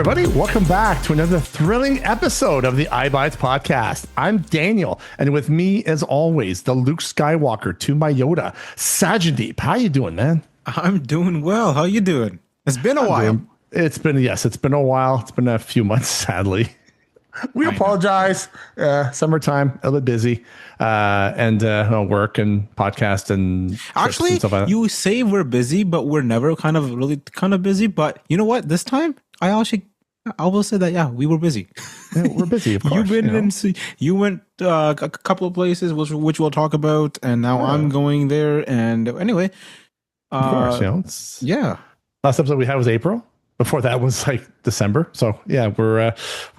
everybody. Welcome back to another thrilling episode of the eyeBytes podcast. I'm Daniel, and with me, as always, the Luke Skywalker to my Yoda, Sajandeep. How you doing, man? I'm doing well. How you doing? It's been a while. It's been a while. It's been a few months, sadly. We apologize. Summertime, a little busy, and work and podcast and actually, and stuff like that. You say we're busy, but we're never kind of busy. But you know what? This time, I will say that we were busy. Yeah, we're busy. Of course, you went a couple of places, which we'll talk about, and now I'm going there. And anyway, of course, yeah. Last episode we had was April. Before that was like December. So yeah, we're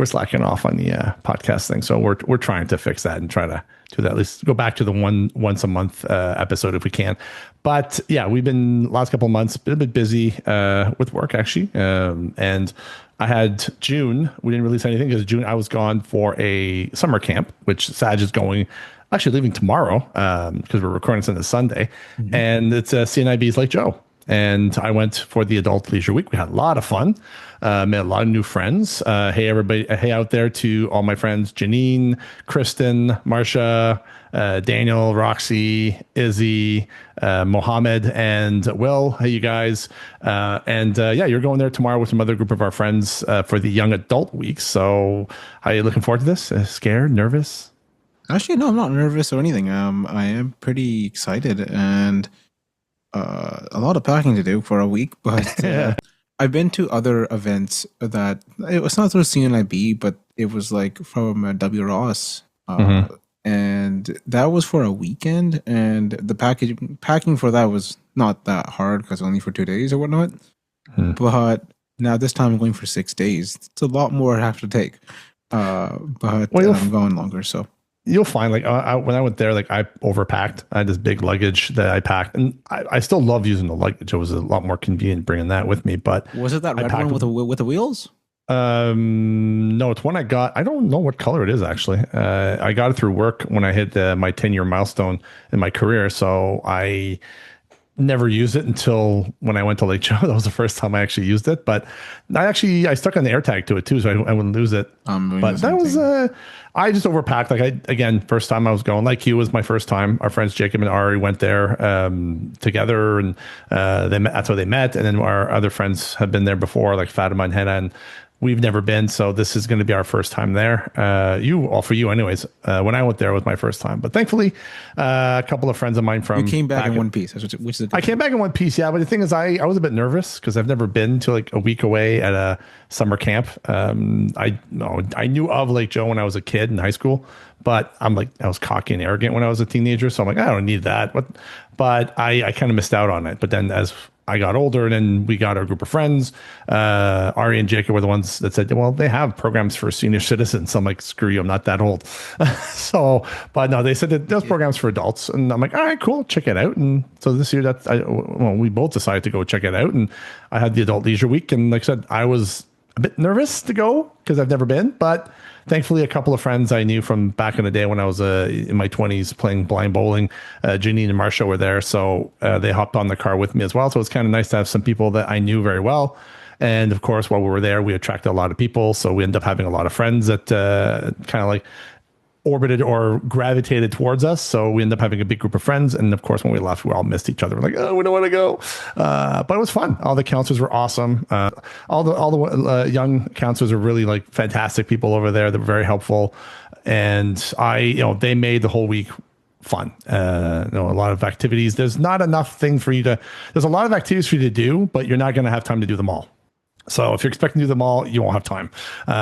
slacking off on the podcast thing. So we're trying to fix that and try to do that. At least go back to the once a month episode if we can. But yeah, we've been last couple of months been a bit busy with work actually. And I had June. We didn't release anything because June I was gone for a summer camp, which Saj is going. Actually leaving tomorrow because we're recording this on a Sunday, and it's CNIB's Lake Joe. And I went for the Adult Leisure Week. We had a lot of fun. Met a lot of new friends. Hey, everybody. Hey, out there to all my friends, Janine, Kristen, Marsha, Daniel, Roxy, Izzy, Mohammed, and Will. Hey, you guys. You're going there tomorrow with another group of our friends for the Young Adult Week. So are you looking forward to this? Scared? Nervous? Actually, no, I'm not nervous or anything. I am pretty excited and a lot of packing to do for a week, but I've been to other events that it was not through CNIB, but it was like from W. Ross, and that was for a weekend, and the packing for that was not that hard because only for 2 days or whatnot. But now this time I'm going for 6 days. It's a lot more I have to take, but I'm going longer, so. You'll find when I went there, I overpacked. I had this big luggage that I packed, and I still love using the luggage. It was a lot more convenient bringing that with me. But was it that red one with the wheels? No, it's one I got. I don't know what color it is actually. I got it through work when I hit my 10-year milestone in my career. So I never used it until when I went to Lake Joe. That was the first time I actually used it. But I stuck on the air tag to it too, so I wouldn't lose it. But that was I just overpacked. First time I was going. Like you, was my first time. Our friends Jacob and Ari went there together, and that's how they met. And then our other friends have been there before, like Fatima and Henna, and we've never been. So this is going to be our first time there. For you anyways. When I went there, it was my first time. But thankfully, a couple of friends of mine from... You came back in one piece. I came back in one piece, yeah. But the thing is, I was a bit nervous because I've never been to a week away at a summer camp. I knew of Lake Joe when I was a kid in high school. But I was cocky and arrogant when I was a teenager. So I'm like, I don't need that. But I kind of missed out on it. But then as I got older, and then we got our group of friends. Ari and Jacob were the ones that said, well, they have programs for senior citizens. So I'm like, screw you, I'm not that old. But no, they said that there's programs for adults. And I'm like, all right, cool, check it out. And so this year we both decided to go check it out. And I had the Adult Leisure Week. And like I said, I was a bit nervous to go because I've never been, but thankfully a couple of friends I knew from back in the day when I was in my 20s playing blind bowling, Janine and Marsha were there. So they hopped on the car with me as well. So it's kind of nice to have some people that I knew very well. And of course, while we were there, we attracted a lot of people. So we ended up having a lot of friends that kind of orbited or gravitated towards us. So we ended up having a big group of friends. And of course, when we left, we all missed each other. We're like, oh, we don't want to go. But it was fun. All the counselors were awesome. All the young counselors are really fantastic people over there. They're very helpful. And they made the whole week fun. A lot of activities. There's not enough things for you there's a lot of activities for you to do, but you're not going to have time to do them all. So if you're expecting to do them all, you won't have time.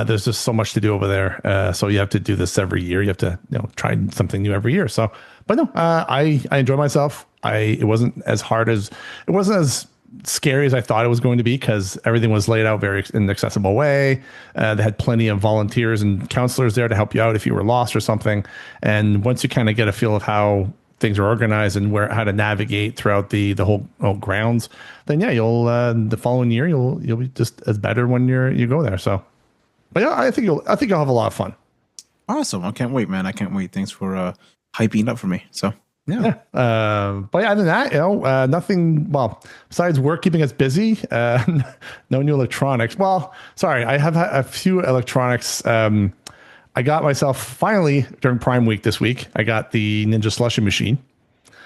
There's just so much to do over there. So you have to do this every year. You have to try something new every year. So, but no, I enjoyed myself. It wasn't as scary as I thought it was going to be because everything was laid out very in an accessible way. They had plenty of volunteers and counselors there to help you out if you were lost or something. And once you kind of get a feel of how things are organized and how to navigate throughout the whole grounds, then you'll the following year you'll be just as better when you go there. So, but yeah, I think you'll have a lot of fun. Awesome! I can't wait, man. I can't wait. Thanks for hyping up for me. So Yeah. But other than that, nothing. Well, besides work keeping us busy, no new electronics. Well, sorry, I have a few electronics. I got myself finally during Prime Week this week. I got the Ninja Slushy machine.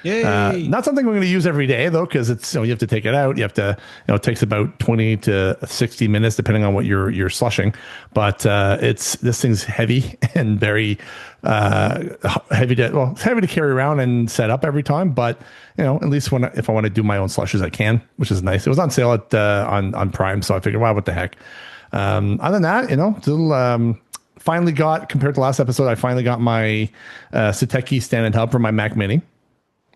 Yay. Not something I'm going to use every day though, because it's you have to take it out. You have to it takes about 20 to 60 minutes depending on what you're slushing. But this thing's heavy and very heavy to carry around and set up every time. But at least if I want to do my own slushes, I can, which is nice. It was on sale at on Prime, so I figured, wow, what the heck. Other than that, still. Finally got, compared to last episode, I finally got my Sateki stand-in hub for my Mac Mini.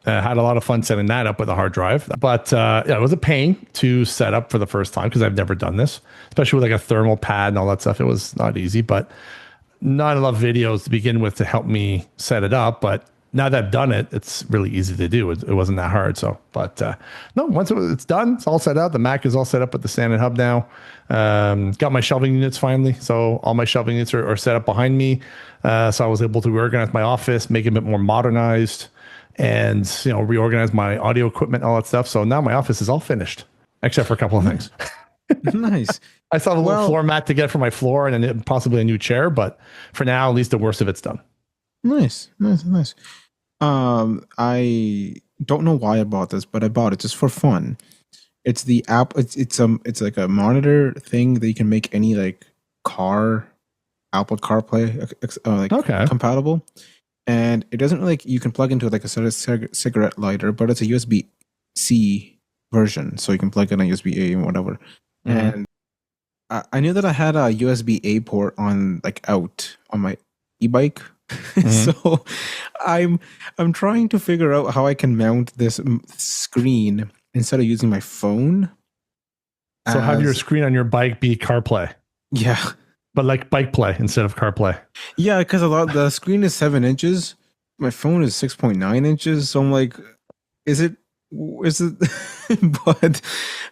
Had a lot of fun setting that up with a hard drive. But it was a pain to set up for the first time because I've never done this, especially with like a thermal pad and all that stuff. It was not easy, but not enough videos to begin with to help me set it up. But now that I've done it, it's really easy to do. It wasn't that hard. So, but no, once it's done, it's all set up. The Mac is all set up with the stand-in hub now. Got my shelving units finally. So all my shelving units are set up behind me. So I was able to reorganize my office, make it a bit more modernized, and reorganize my audio equipment, all that stuff. So now my office is all finished, except for a couple of things. Nice. I still have a little floor mat to get for my floor and then possibly a new chair, but for now, at least the worst of it's done. Nice. I don't know why I bought this, but I bought it just for fun. It's the app. It's like a monitor thing that you can make any like Apple CarPlay compatible, and it doesn't really, you can plug into like a sort of cigarette lighter, but it's a USB-C version, so you can plug in a USB-A and whatever. Mm-hmm. And I knew that I had a USB-A port on my e-bike. Mm-hmm. So I'm trying to figure out how I can mount this screen instead of using my phone. So have your screen on your bike be CarPlay. Yeah. But like Bike Play instead of CarPlay. Yeah, because the screen is 7 inches. My phone is 6.9 inches. So I'm like, is it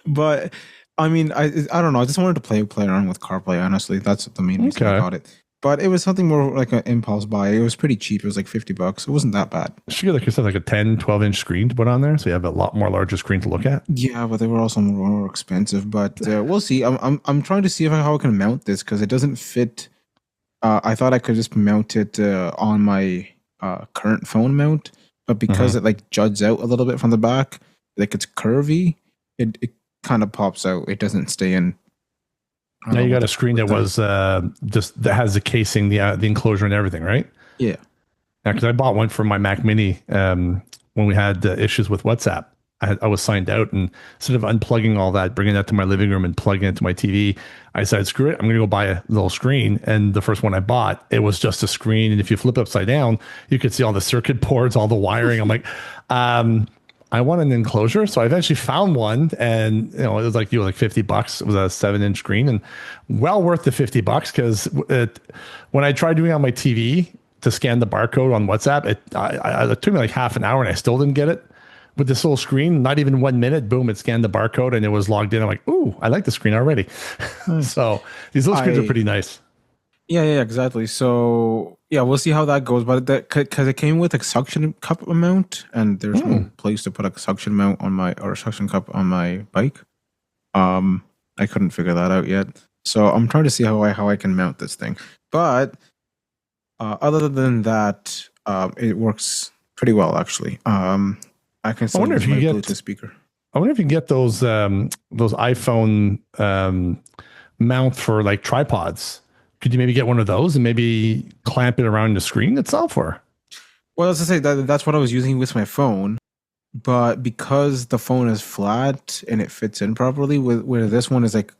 but I mean, I don't know. I just wanted to play around with CarPlay, honestly. That's the main reason I got it. But it was something more like an impulse buy. It was pretty cheap. It was like $50. It wasn't that bad. You should get like a 10, 12-inch screen to put on there, so you have a lot more larger screen to look at. Yeah, but they were also more expensive. But we'll see. I'm trying to see how I can mount this because it doesn't fit. I thought I could just mount it on my current phone mount, but because it like juts out a little bit from the back, like it's curvy, it kind of pops out. It doesn't stay in. Now you got a screen that was just that has the casing, the enclosure, and everything, right? Yeah. Yeah, because I bought one for my Mac Mini when we had issues with WhatsApp. I was signed out, and instead of unplugging all that, bringing that to my living room and plugging it to my TV, I decided, screw it, I'm going to go buy a little screen. And the first one I bought, it was just a screen, and if you flip it upside down, you could see all the circuit boards, all the wiring. I'm like, I want an enclosure. So I eventually found one, and it was like $50. It was a 7-inch screen, and well worth the $50 because when I tried doing it on my TV to scan the barcode on WhatsApp, it took me like half an hour and I still didn't get it. With this little screen, not even 1 minute, boom, it scanned the barcode and it was logged in. I'm like, ooh, I like the screen already. So these little screens are pretty nice. Yeah, exactly. So yeah, we'll see how that goes. But because it came with a suction cup mount, and there's no place to put a suction mount suction cup on my bike. I couldn't figure that out yet. So I'm trying to see how I can mount this thing. But other than that, it works pretty well actually. I can still use my Bluetooth speaker. I wonder if you can get those iPhone mount for like tripods. Could you maybe get one of those and maybe clamp it around the screen itself? Or, well, as I say, that's what I was using with my phone, but because the phone is flat and it fits in properly, where this one is like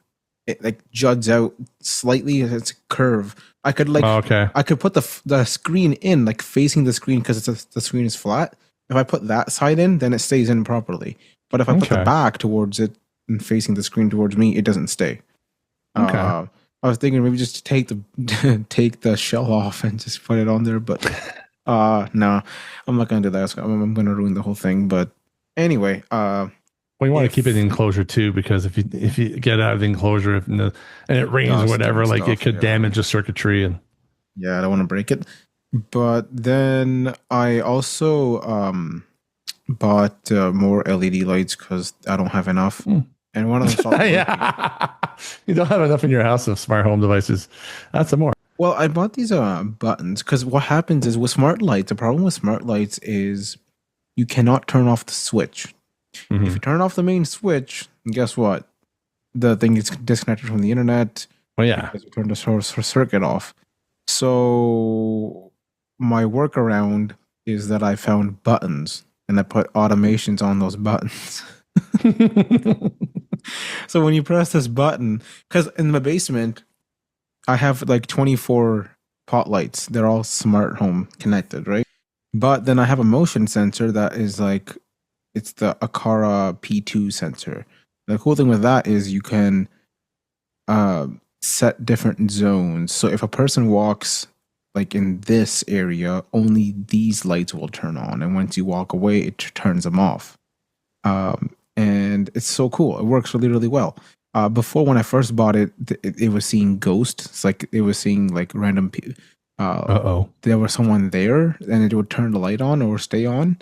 it like juts out slightly, it's a curve. I could I could put the screen in like facing the screen because the screen is flat. If I put that side in, then it stays in properly. But if I put the back towards it and facing the screen towards me, it doesn't stay. I was thinking maybe just take the shell off and just put it on there, but no, I'm not gonna do that. I'm gonna ruin the whole thing. But anyway, well, you want to keep it in enclosure too, because if you get out of the enclosure and it rains or whatever, like it could damage the circuitry. And I don't want to break it. But then I also bought more LED lights because I don't have enough, and one of them stopped working. Yeah. You don't have enough in your house of smart home devices. That's some more. Well, I bought these buttons because what happens is with smart lights, the problem with smart lights is you cannot turn off the switch. Mhm. If you turn off the main switch, guess what? The thing is disconnected from the internet. Well, yeah. Because we turned the source circuit off. So my workaround is that I found buttons and I put automations on those buttons. So when you press this button, because in my basement, I have like 24 pot lights. They're all smart home connected, right? But then I have a motion sensor that is like, it's the Akara P2 sensor. The cool thing with that is you can set different zones. So if a person walks like in this area, only these lights will turn on. And once you walk away, it turns them off. And it's so cool. It works really, really well. Before, when I first bought it, it was seeing ghosts. It's like it was seeing like random people. There was someone there, and it would turn the light on or stay on.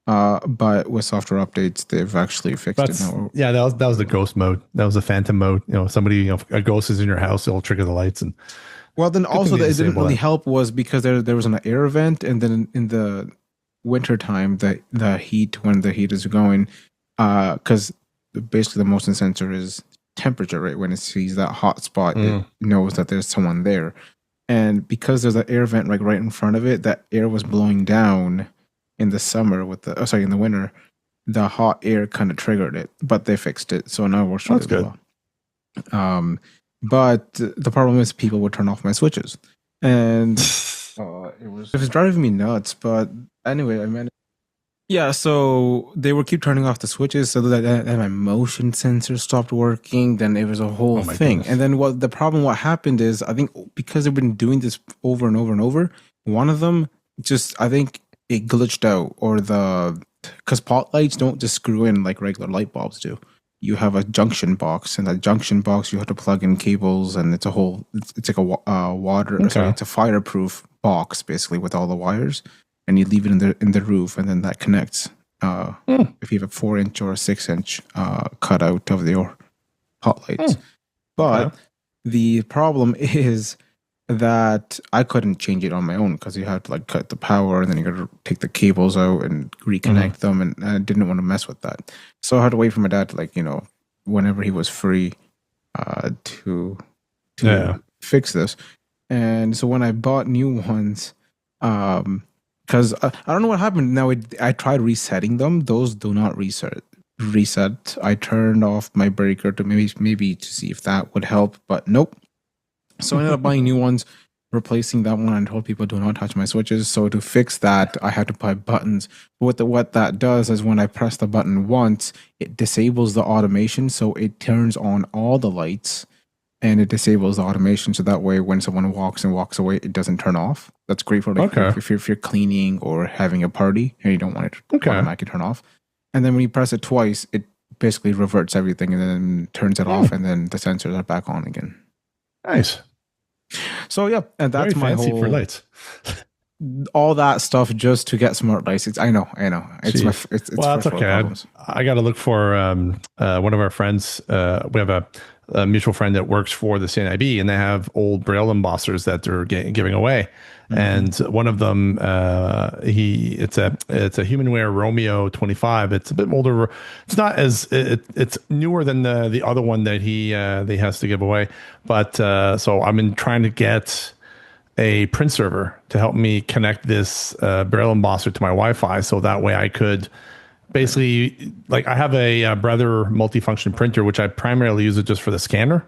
But with software updates, they've actually fixed it now. Yeah, that was the ghost mode. That was the phantom mode. You know, somebody, a ghost is in your house, it'll trigger the lights. And well, then also it didn't really help was because there was an air vent, and then in the winter time, the heat, when the heat is going, because basically the motion sensor is temperature, right? When it sees that hot spot, it knows that there's someone there. And because there's an air vent like right in front of it, that air was blowing down in the summer in the winter, the hot air kind of triggered it, but they fixed it. So now it works really well. But the problem is people would turn off my switches, and it was driving me nuts. But anyway, I managed. Yeah, so they would keep turning off the switches, so that my motion sensor stopped working. Then it was a whole thing. Goodness. And then what happened is, I think because they've been doing this over and over and over, one of them I think it glitched out, or because pot lights don't just screw in like regular light bulbs do. You have a junction box, and that junction box you have to plug in cables, and it's like a it's a fireproof box basically with all the wires. And you leave it in the roof, and then that connects. If you have a 4-inch or a 6-inch cutout of your pot lights. But the problem is that I couldn't change it on my own because you have to like cut the power, and then you got to take the cables out and reconnect them, and I didn't want to mess with that. So I had to wait for my dad to whenever he was free to fix this. And so when I bought new ones, because I don't know what happened. Now I tried resetting them. Those do not reset. I turned off my breaker to maybe to see if that would help, but nope. So I ended up buying new ones, replacing that one, and told people do not touch my switches. So to fix that, I had to buy buttons. What that does is when I press the button once, it disables the automation, so it turns on all the lights. And it disables the automation, so that way when someone walks and walks away, it doesn't turn off. That's great for if you're cleaning or having a party and you don't want it to automatically turn off. And then when you press it twice, it basically reverts everything and then turns it off, and then the sensors are back on again. Nice. So yeah, and that's very my fancy whole for lights. All that stuff just to get smart lights. I know. It's that's okay. I got to look for one of our friends. We have a mutual friend that works for the CNIB, and they have old Braille embossers that they're giving away. And one of them, it's a Humanware Romeo 25. It's a bit older. It's not as it's newer than the other one that he has to give away. But so I've been trying to get a print server to help me connect this Braille embosser to my Wi-Fi, so that way I could basically, like, I have a Brother multifunction printer, which I primarily use it just for the scanner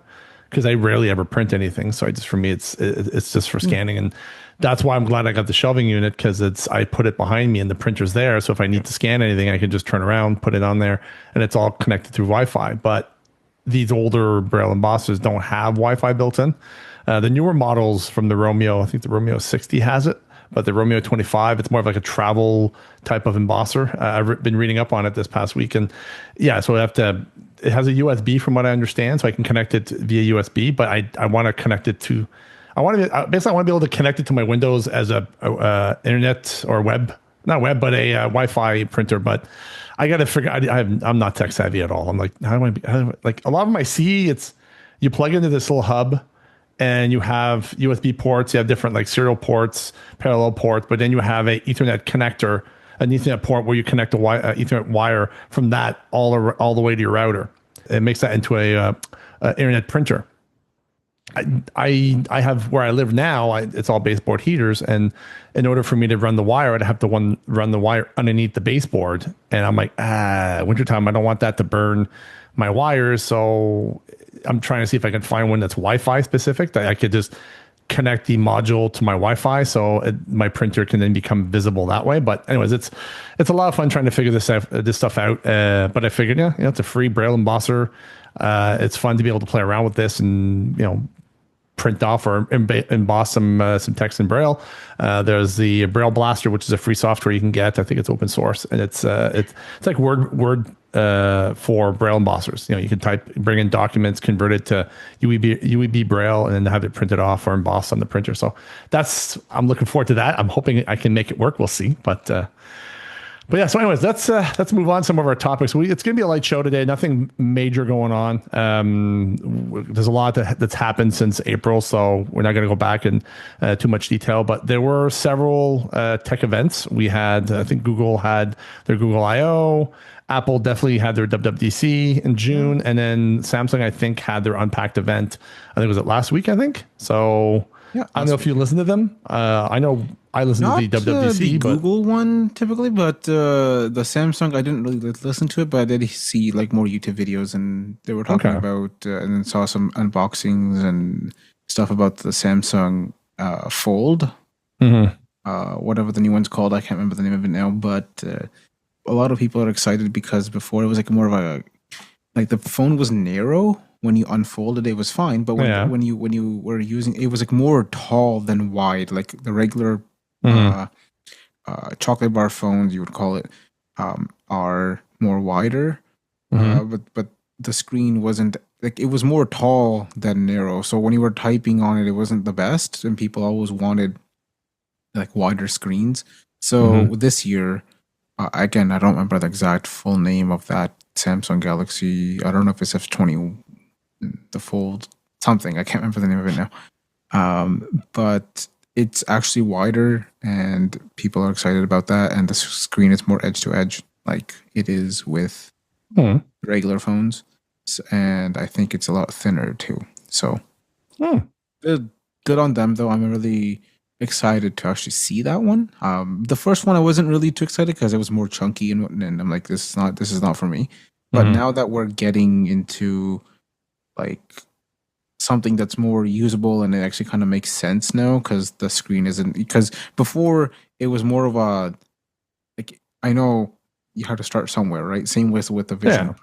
because I rarely ever print anything. So for me, it's just for scanning, and that's why I'm glad I got the shelving unit, because I put it behind me and the printer's there. So if I need to scan anything, I can just turn around, put it on there, and it's all connected through Wi-Fi. But these older Braille embossers don't have Wi-Fi built in. The newer models from the Romeo, I think the Romeo 60 has it, but the Romeo 25, it's more of like a travel type of embosser. I've been reading up on it this past week, and so it has a USB from what I understand, so I can connect it via USB, but I want to connect it I want to be able to connect it to my Windows as a internet or web not web, but a Wi-Fi printer. But I got to figure. I'm not tech savvy at all. I'm like, like a lot of them I see, it's you plug into this little hub, and you have USB ports. You have different like serial ports, parallel ports, but then you have a Ethernet connector, an Ethernet port where you connect a Ethernet wire from that all the way to your router. It makes that into a internet printer. I have where I live now. It's all baseboard heaters, and in order for me to run the wire, I'd have to run the wire underneath the baseboard. And I'm like, wintertime, I don't want that to burn my wires. So I'm trying to see if I can find one that's Wi-Fi specific that I could just connect the module to my Wi-Fi, so my printer can then become visible that way. But anyways, it's a lot of fun trying to figure this stuff out. But I figured, it's a free Braille embosser. It's fun to be able to play around with this and print off or emboss some text in Braille. There's the Braille Blaster, which is a free software you can get. I think it's open source, and it's like Word for Braille embossers. You can bring in documents, convert it to UEB Braille, and then have it printed off or embossed on the printer. So I'm looking forward to that. I'm hoping I can make it work. We'll see, but yeah. So, anyways, let's move on to some of our topics. It's going to be a light show today. Nothing major going on. There's a lot that's happened since April, so we're not going to go back in too much detail. But there were several tech events. We had, I think, Google had their Google I/O. Apple definitely had their WWDC in June, and then Samsung, I think, had their Unpacked event. I think was it last week. I think so. Yeah, I don't know if you listen to them. I know I listen to the WWDC, the Google one typically, but the Samsung I didn't really listen to it, but I did see like more YouTube videos, and they were talking about and then saw some unboxings and stuff about the Samsung Fold, whatever the new one's called. I can't remember the name of it now, but a lot of people are excited because before it was like more of the phone was narrow. When you unfolded, it was fine, but when you were using it, was like more tall than wide. Like the regular chocolate bar phones, you would call it, are more wider. But the screen wasn't like, it was more tall than narrow. So when you were typing on it, it wasn't the best, and people always wanted like wider screens. So this year, again, I don't remember the exact full name of that Samsung Galaxy. I don't know if it's F20. The Fold something, I can't remember the name of it now, but it's actually wider, and people are excited about that. And the screen is more edge to edge, like it is with regular phones, and I think it's a lot thinner too. So good on them, though. I'm really excited to actually see that one. The first one I wasn't really too excited because it was more chunky, and I'm like, this is not for me. But now that we're getting into like something that's more usable, and it actually kind of makes sense now because the screen isn't, because before it was more of a, like, I know you have to start somewhere, right? Same with the Vision Pro.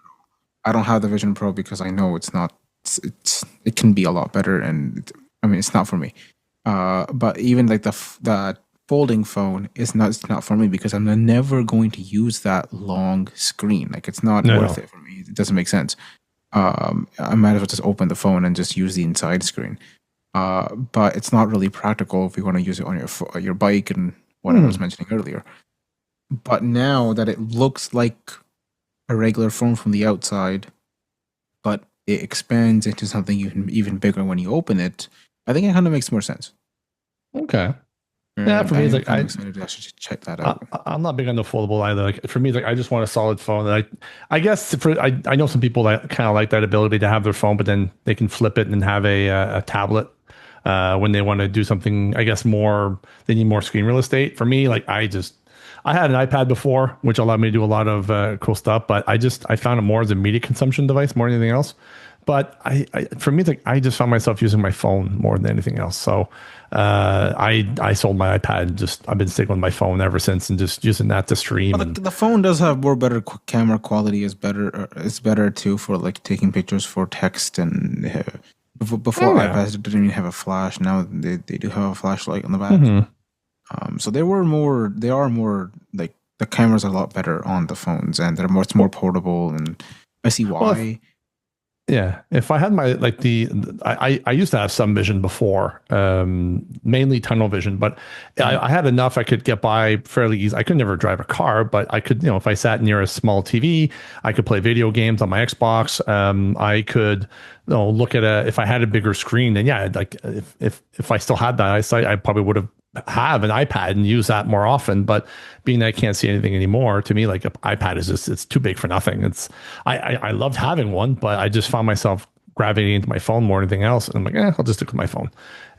I don't have the Vision Pro because I know it can be a lot better, and it's not for me. But even like the folding phone is not for me because I'm never going to use that long screen. Like, it's not worth it for me. It doesn't make sense. I might as well just open the phone and just use the inside screen. But it's not really practical if you want to use it on your bike and what I was mentioning earlier. But now that it looks like a regular phone from the outside, but it expands into something even bigger when you open it, I think it kind of makes more sense. Okay. Yeah, for me, it's like I'm excited to actually check that out. I'm not big on the foldable either. Like, for me, it's like I just want a solid phone. And I guess I know some people that kind of like that ability to have their phone, but then they can flip it and have a tablet when they want to do something. I guess more, they need more screen real estate. For me, like I had an iPad before, which allowed me to do a lot of cool stuff, but I found it more as a media consumption device more than anything else. But for me, it's like I just found myself using my phone more than anything else. So I sold my iPad and I've been sticking with my phone ever since, and just using that to stream. Well, the phone does have more better camera quality. Is better too for like taking pictures for text, and before iPads didn't even have a flash. Now they do have a flashlight on the back. So they are more like, the cameras are a lot better on the phones, and it's more portable, and I see why. Yeah, if I had my like I used to have some vision before, mainly tunnel vision, but I had enough. I could get by fairly easy. I could never drive a car, but I could, if I sat near a small TV, I could play video games on my Xbox. I could, look at if I had a bigger screen, then yeah, like if I still had that eyesight, I probably would have an iPad and use that more often. But being that I can't see anything anymore, to me, like an iPad is just, it's too big for nothing. I loved having one, but I just found myself gravitating to my phone more than anything else. And I'm like, I'll just stick with my phone.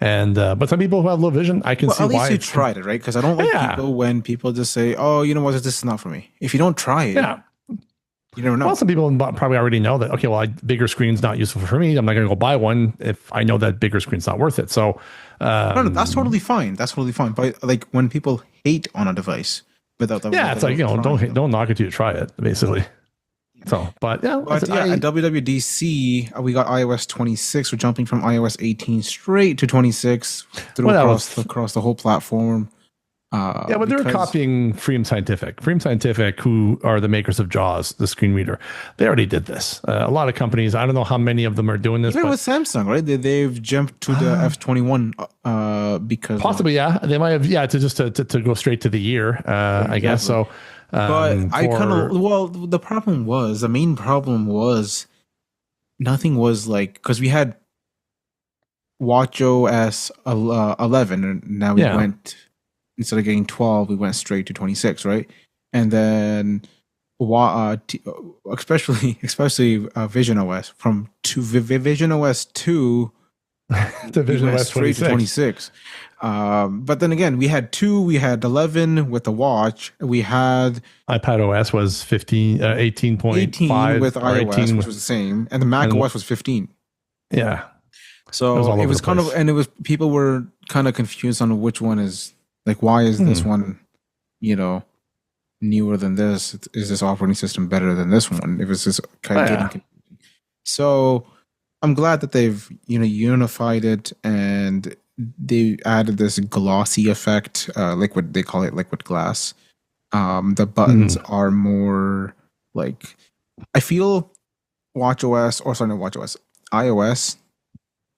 And but some people who have low vision, I can see at least why. you tried it, right? Because I don't like people when people just say, "Oh, you know what? This is not for me." If you don't try it, you never know. Well, some people probably already know that. Okay, well, bigger screen's not useful for me. I'm not going to go buy one if I know that bigger screen's not worth it. So, no, that's totally fine. That's totally fine. But like when people hate on a device without the it's like don't knock it till you try it, basically. So, at WWDC, we got iOS 26. We're jumping from iOS 18 straight to 26 across the whole platform. But they were copying Freedom Scientific. Freedom Scientific, who are the makers of JAWS, the screen reader, they already did this. A lot of companies, I don't know how many of them are doing this. Even with Samsung, right? They've jumped to the F21 because possibly, they might have, to go straight to the year, I guess. So, but the main problem was nothing was like, because we had WatchOS 11, and now we went. Instead of getting 12, we went straight to 26, right? And then, especially Vision OS from Vision OS 2 to Vision OS straight to 26. But then again, we had 2, we had 11 with the watch, we had iPad OS was 18.5 with iOS, which was the same, and the Mac OS was 15. Yeah. So it was kind of, and it was, people were kind of confused on which one is. Like, why is this one, newer than this? Is this operating system better than this one? It was just kind of getting confusing. So I'm glad that they've, unified it, and they added this glossy effect, they call it liquid glass. The buttons are more like, I feel iOS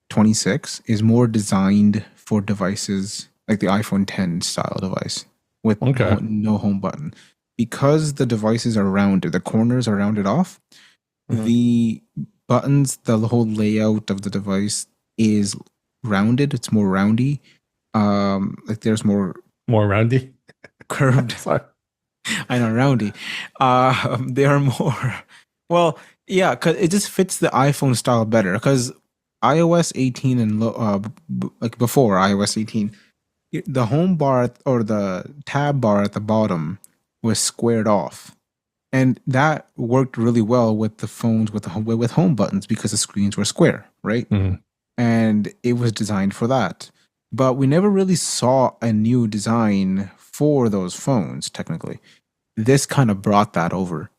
26 is more designed for devices like the iPhone 10 style device with no home button. Because the devices are rounded, the corners are rounded off, the buttons, the whole layout of the device is rounded. It's more roundy. Like there's more roundy? Curved. Sorry. I know, roundy. They are more... Well, yeah, because it just fits the iPhone style better. Because iOS 18 and before iOS 18... the home bar or the tab bar at the bottom was squared off, and that worked really well with the phones with home buttons because the screens were square, right? And it was designed for that. But we never really saw a new design for those phones. Technically, this kind of brought that over,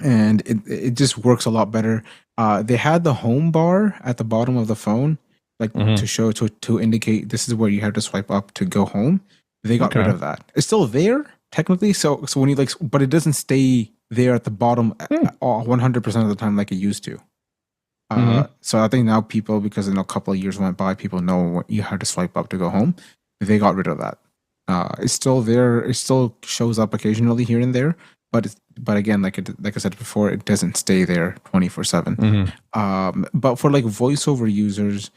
and it just works a lot better. They had the home bar at the bottom of the phone. To show to indicate this is where you have to swipe up to go home. They got rid of that. It's still there technically. So when you but it doesn't stay there at the bottom 100% of the time like it used to. So I think now people, because a couple of years went by, people know you have to swipe up to go home. They got rid of that. It's still there. It still shows up occasionally here and there, but again, like I said before, it doesn't stay there 24/7. But for like voiceover users.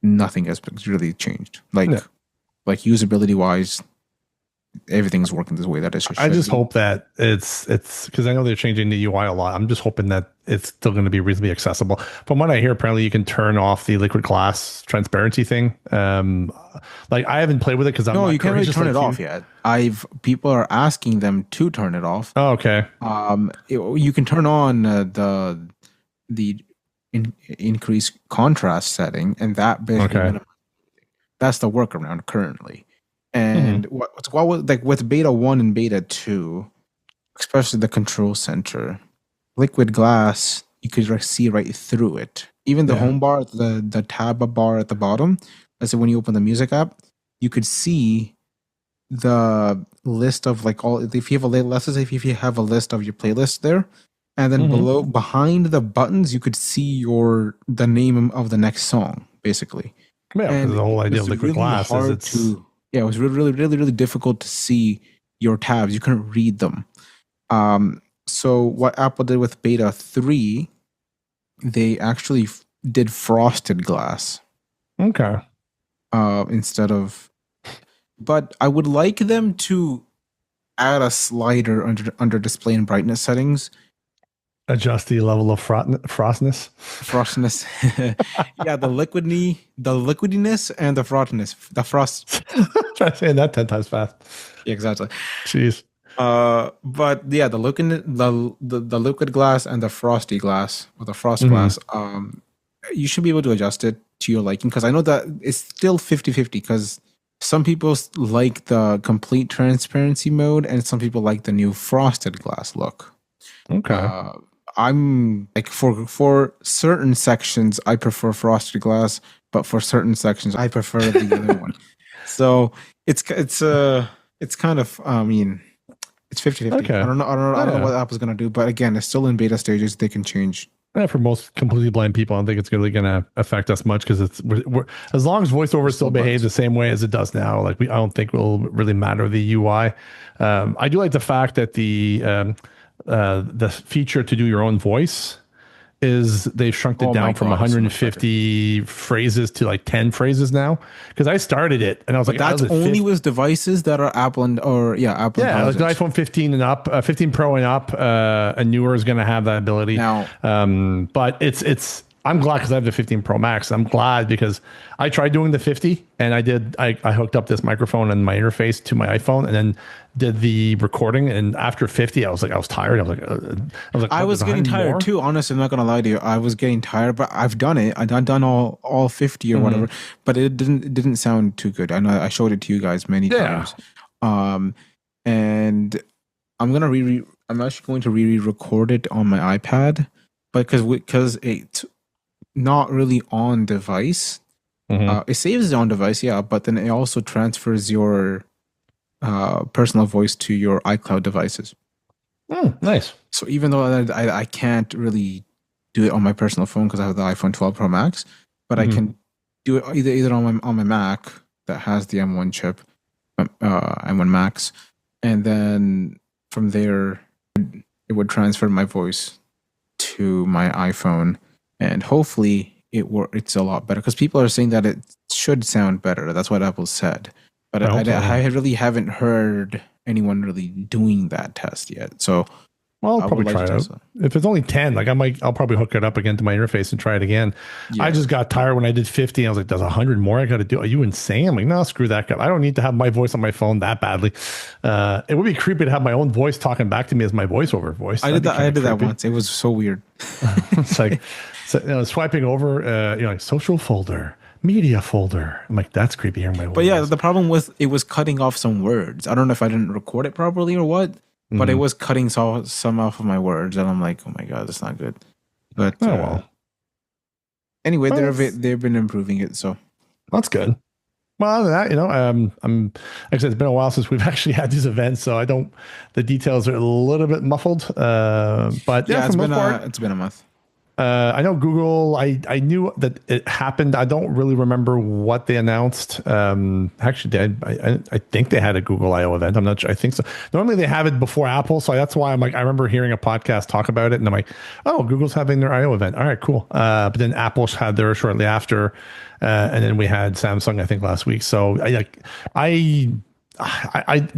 Nothing has really changed. Like usability wise, everything's working this way that it should. I just hope that it's because I know they're changing the UI a lot. I'm just hoping that it's still going to be reasonably accessible. From what I hear, apparently you can turn off the liquid glass transparency thing. I haven't played with it because you can't really turn it off yet. People are asking them to turn it off. Oh, okay. You can turn on the increase contrast setting, and that basically that's the workaround currently. And what was like with beta 1 and beta 2, especially the control center, liquid glass, you could see right through it. Even the home bar, the tab bar at the bottom, let's say when you open the music app, you could see the list of like all, if you have a list of your playlist there, and then behind the buttons, you could see the name of the next song, basically. Yeah, and the whole idea of liquid glass is it's it was really difficult to see your tabs. You couldn't read them. So what Apple did with Beta 3, they actually did frosted glass. Okay. Instead of, but I would like them to add a slider under display and brightness settings. Adjust the level of frostness. Frostiness. Yeah, the liquidiness and the frostiness. The frost. Try saying that 10 times fast. Yeah, exactly. Jeez. But yeah, the liquid glass and the frosty glass, or the frost glass, you should be able to adjust it to your liking, because I know that it's still 50-50, because some people like the complete transparency mode and some people like the new frosted glass look. Okay. I'm like, for certain sections I prefer frosted glass, but for certain sections I prefer the other one. So it's kind of, I mean, it's 50-50. Okay. I don't know what Apple's gonna do, but again, it's still in beta stages. They can change. Yeah, for most completely blind people, I don't think it's really going to affect us much, because we're as long as VoiceOver still behaves the same way as it does now. Like, I don't think will really matter the UI. I do like the fact that the feature to do your own voice is they've shrunk it down from 150 phrases to like 10 phrases now. Because I started it and I was like, that's only with devices that are Apple Apple. Yeah, like the iPhone 15 and up, 15 Pro and up, and newer is going to have that ability. Now, but it's I'm glad, because I have the 15 Pro Max. I'm glad because I tried doing the 50 and I hooked up this microphone and my interface to my iPhone and then did the recording. And after 50, I was tired. I was getting tired too. Honestly, I'm not going to lie to you. I was getting tired, but I've done it. I've done all 50 or whatever, but it didn't sound too good. I know I showed it to you guys many times. And I'm actually going to re-record it on my iPad, but because it's not really on device. It saves it on device, yeah, but then it also transfers your personal voice to your iCloud devices. Nice. So even though I can't really do it on my personal phone because I have the iPhone 12 Pro Max, but I can do it either on my Mac that has the M1 chip, M1 Max, and then from there it would transfer my voice to my iPhone. And hopefully it's a lot better, because people are saying that it should sound better. That's what Apple said. But I really haven't heard anyone really doing that test yet. So I'll probably try it out. If it's only 10, I'll probably hook it up again to my interface and try it again. Yeah. I just got tired when I did 50. I was like, there's 100 more I got to do. Are you insane? I'm like, no, screw that guy. I don't need to have my voice on my phone that badly. It would be creepy to have my own voice talking back to me as my voiceover voice. I did that once. It was so weird. It's like, swiping over, like social folder, media folder. I'm like, that's creepy hearing my voice. But yeah, the problem was it was cutting off some words. I don't know if I didn't record it properly or what, but it was cutting some off of my words, and I'm like, oh my god, that's not good. But anyway, they've been improving it, so that's good. Well, other than that, I'm like I said, it's been a while since we've actually had these events, so the details are a little bit muffled. But yeah, it's been a month. I know Google, I knew that it happened. I don't really remember what they announced. Actually, I think they had a Google I/O event. I'm not sure. I think so. Normally they have it before Apple. So that's why I'm like, I remember hearing a podcast talk about it. And I'm like, oh, Google's having their I/O event. All right, cool. But then Apple had theirs shortly after. And then we had Samsung, I think, last week. So the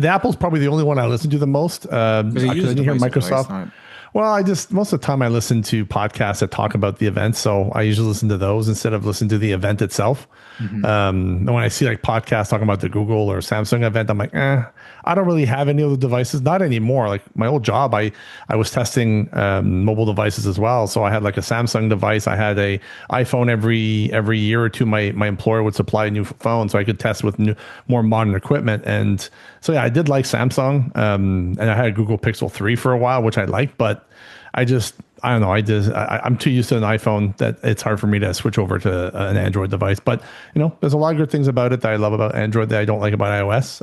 Apple's probably the only one I listen to the most. I didn't hear Microsoft. Well, most of the time I listen to podcasts that talk about the event. So I usually listen to those instead of listening to the event itself. And when I see like podcasts talking about the Google or Samsung event, I'm like, I don't really have any of the devices. Not anymore. Like my old job, I was testing mobile devices as well. So I had like a Samsung device. I had a iPhone every year or two. My employer would supply a new phone so I could test with more modern equipment. And so yeah, I did like Samsung. And I had a Google Pixel 3 for a while, which I liked, but I don't know. I'm too used to an iPhone that it's hard for me to switch over to an Android device. But, there's a lot of good things about it that I love about Android that I don't like about iOS,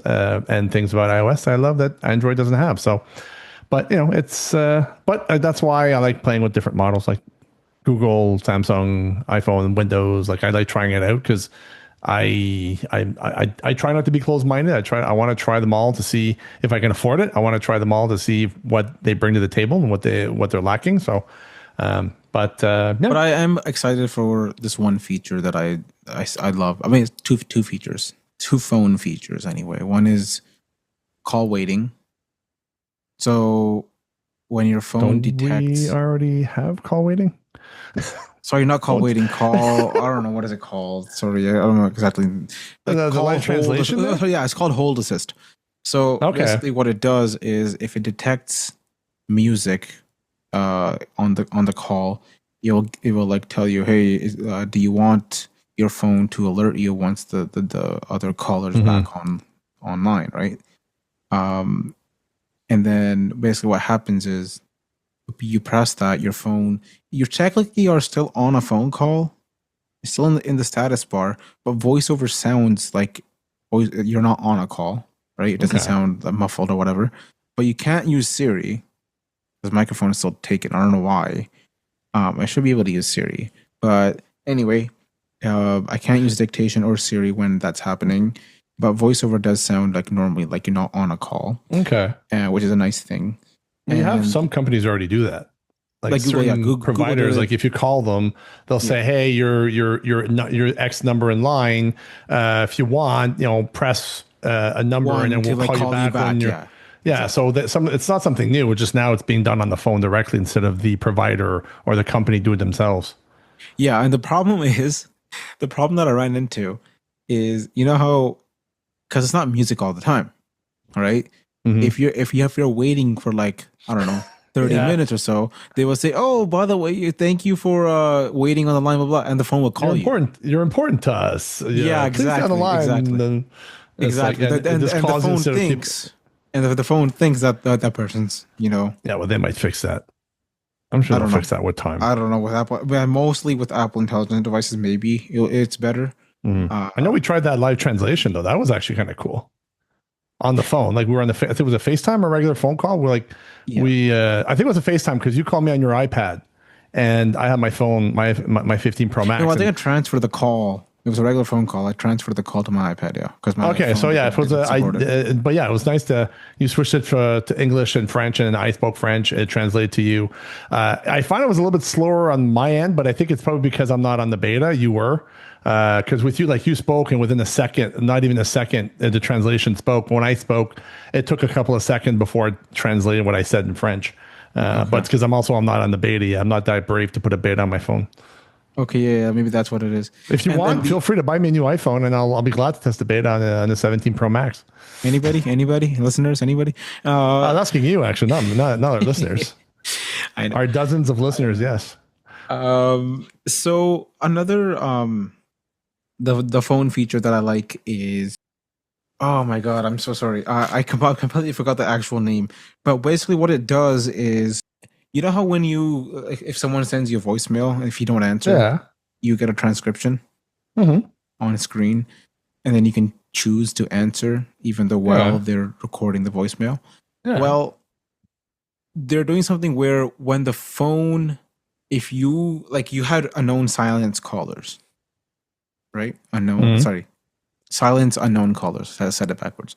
and things about iOS that I love that Android doesn't have. So, But it's but that's why I like playing with different models like Google, Samsung, iPhone, Windows. Like I like trying it out because I try not to be closed minded. I want to try them all to see if I can afford it. I want to try them all to see what they bring to the table and what they're lacking. So, but I am excited for this one feature that I love. I mean, it's two features, two phone features anyway. One is call waiting. So when your phone detects, we already have call waiting. Sorry, not call waiting. Call. I don't know what is it called. Sorry, I don't know exactly. Like the live translation. Yeah, it's called hold assist. So basically, what it does is if it detects music on the call, it will like tell you, hey, do you want your phone to alert you once the other caller's back online, right? And then basically what happens is you press that, your phone, you technically are still on a phone call. You're still in the status bar, but voiceover sounds like you're not on a call, right? It doesn't sound muffled or whatever. But you can't use Siri because microphone is still taken. I don't know why. I should be able to use Siri. But anyway, I can't use dictation or Siri when that's happening. But voiceover does sound like normally, like you're not on a call. Okay. Which is a nice thing. You have some companies already do that. Like certain Google providers, like if you call them, they'll say, "Hey, you're X number in line. If you want, press a number and then we'll call you back when you're." Yeah. So it's not something new. It's just now it's being done on the phone directly instead of the provider or the company do it themselves. Yeah, and the problem that I ran into is how. Because it's not music all the time, right? Mm-hmm. If you're waiting for like, I don't know, 30 minutes or so, they will say, "Oh, by the way, thank you for waiting on the line, blah blah," and the phone will call you. You're important to us. Yeah, exactly. On the line, exactly. Like, and the phone thinks, and the phone thinks that person's, Yeah, well, they might fix that. I'm sure they'll fix that with time. I don't know with Apple, but mostly with Apple intelligent devices, maybe it's better. I know we tried that live translation though. That was actually kind of cool on the phone. Like we were on I think it was a FaceTime or a regular phone call. We're like, I think it was a FaceTime because you called me on your iPad and I have my phone, my 15 Pro Max. No, I think I transferred the call. It was a regular phone call. I transferred the call to my iPad. Yeah. But yeah, it was nice you switched it to English and French and I spoke French. It translated to you. I find it was a little bit slower on my end, but I think it's probably because I'm not on the beta. You were. Because with you, like you spoke, and within a second, not even a second, the translation spoke. When I spoke, it took a couple of seconds before it translated what I said in French. But it's because I'm not on the beta yet. I'm not that brave to put a beta on my phone. Okay, yeah, maybe that's what it is. If you want, feel free to buy me a new iPhone, and I'll be glad to test the beta on the 17 Pro Max. Anybody, listeners, anybody? I was asking you, actually, not our listeners. I know. Our dozens of listeners, yes. So another the phone feature that I like is, oh my god, I'm so sorry. I completely forgot the actual name. But basically what it does is, how when if someone sends you a voicemail, if you don't answer, you get a transcription on screen, and then you can choose to answer even though while they're recording the voicemail. Yeah. Well, they're doing something where when the phone, if you had unknown silence callers, right? Silence unknown callers. I said it backwards.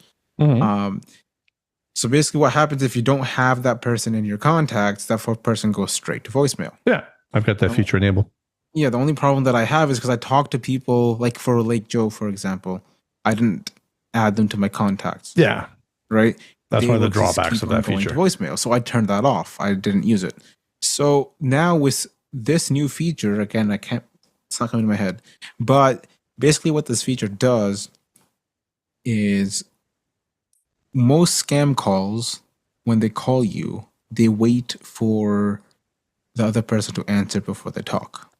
So basically what happens if you don't have that person in your contacts, that person goes straight to voicemail. Yeah, I've got that feature enabled. Yeah, the only problem that I have is because I talk to people, like for Lake Joe, for example, I didn't add them to my contacts. Yeah. Right? That's one of the drawbacks of that feature. Voicemail, so I turned that off. I didn't use it. So now with this new feature, again, it's not coming to my head, but basically what this feature does is most scam calls, when they call you, they wait for the other person to answer before they talk.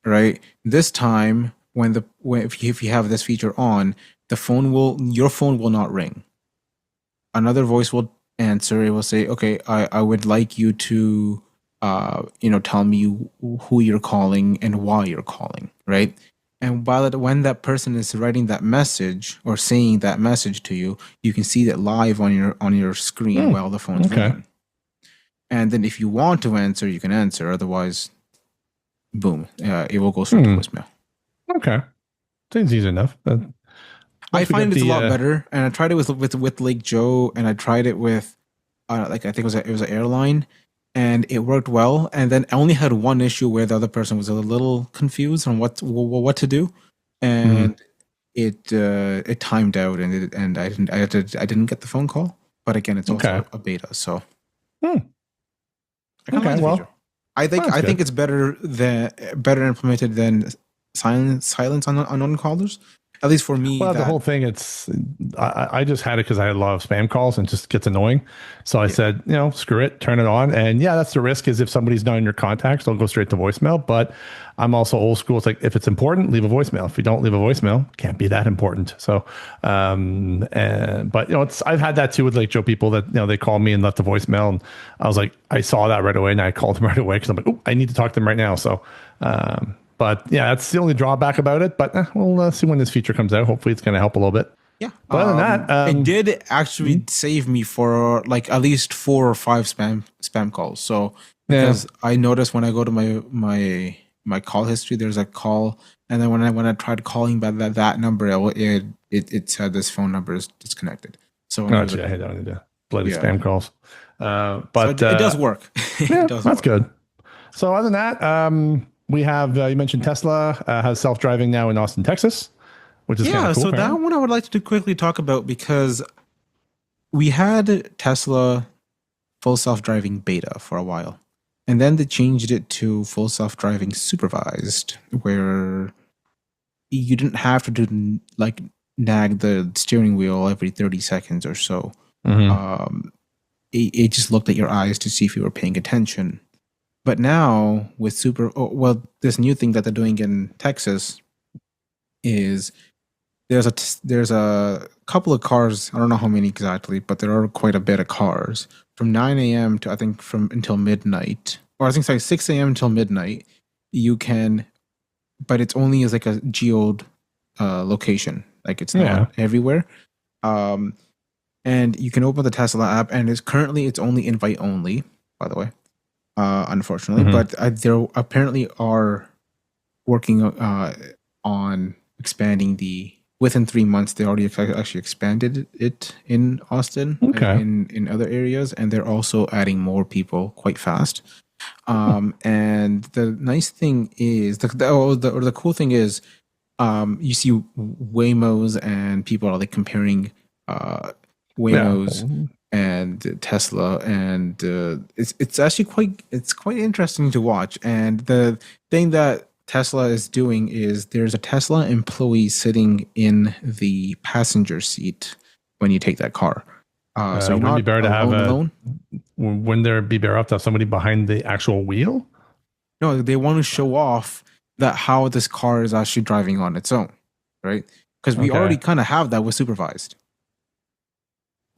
Right? This time, if you have this feature on, your phone will not ring. Another voice will answer. It will say, "Okay, I would like you to tell me who you're calling and why you're calling," right? And when that person is writing that message or saying that message to you, you can see that live on your screen while the phone's ringing. And then if you want to answer, you can answer. Otherwise, boom, it will go straight to voicemail. Okay, seems easy enough. I find it's a lot better, and I tried it with Lake Joe, and I tried it with I think it was an airline, and it worked well. And then I only had one issue where the other person was a little confused on what to do, and it timed out, and I didn't get the phone call. But again, it's also a beta, so. I think it's better implemented than silence on unknown callers. At least for me. Well, the whole thing, I just had it because I had a lot of spam calls and it just gets annoying. So I said, screw it, turn it on. And that's the risk is if somebody's not in your contacts, they'll go straight to voicemail. But I'm also old school. It's like, if it's important, leave a voicemail. If you don't leave a voicemail, it can't be that important. So, but I've had that too with like Joe people that, they call me and left a voicemail. And I was like, I saw that right away and I called them right away because I'm like, oh, I need to talk to them right now. So, but that's the only drawback about it. But we'll see when this feature comes out. Hopefully it's going to help a little bit. Yeah. But other than that, it did actually save me for like at least 4 or 5 spam calls. So because I noticed when I go to my call history, there's a call, and then when I tried calling by that number, it said this phone number is disconnected. So I don't need to bloody spam calls. But so it does work. That's good. So other than that, we have, you mentioned Tesla has self-driving now in Austin, Texas, which is kind of cool. So that one I would like to quickly talk about because we had Tesla full self-driving beta for a while. And then they changed it to full self-driving supervised, where you didn't have to do like nag the steering wheel every 30 seconds or so. It just looked at your eyes to see if you were paying attention. But now with this new thing that they're doing in Texas is there's a couple of cars. I don't know how many exactly, but there are quite a bit of cars from 9 a.m. to until midnight, or I think it's like 6 a.m. until midnight. You can, but it's only as like a geoed location, like it's not everywhere. And you can open the Tesla app, and it's only invite only, by the way. Unfortunately, but they apparently are working on expanding within 3 months. They already actually expanded it in Austin, in other areas, and they're also adding more people quite fast. And the nice thing is, the cool thing is, you see Waymos and people are like comparing Waymos and Tesla, and it's actually quite interesting to watch. And the thing that Tesla is doing is there's a Tesla employee sitting in the passenger seat when you take that car. So you're not alone. Wouldn't there be better off to have somebody behind the actual wheel? No, they want to show off that how this car is actually driving on its own, right? Because we already kind of have that with supervised,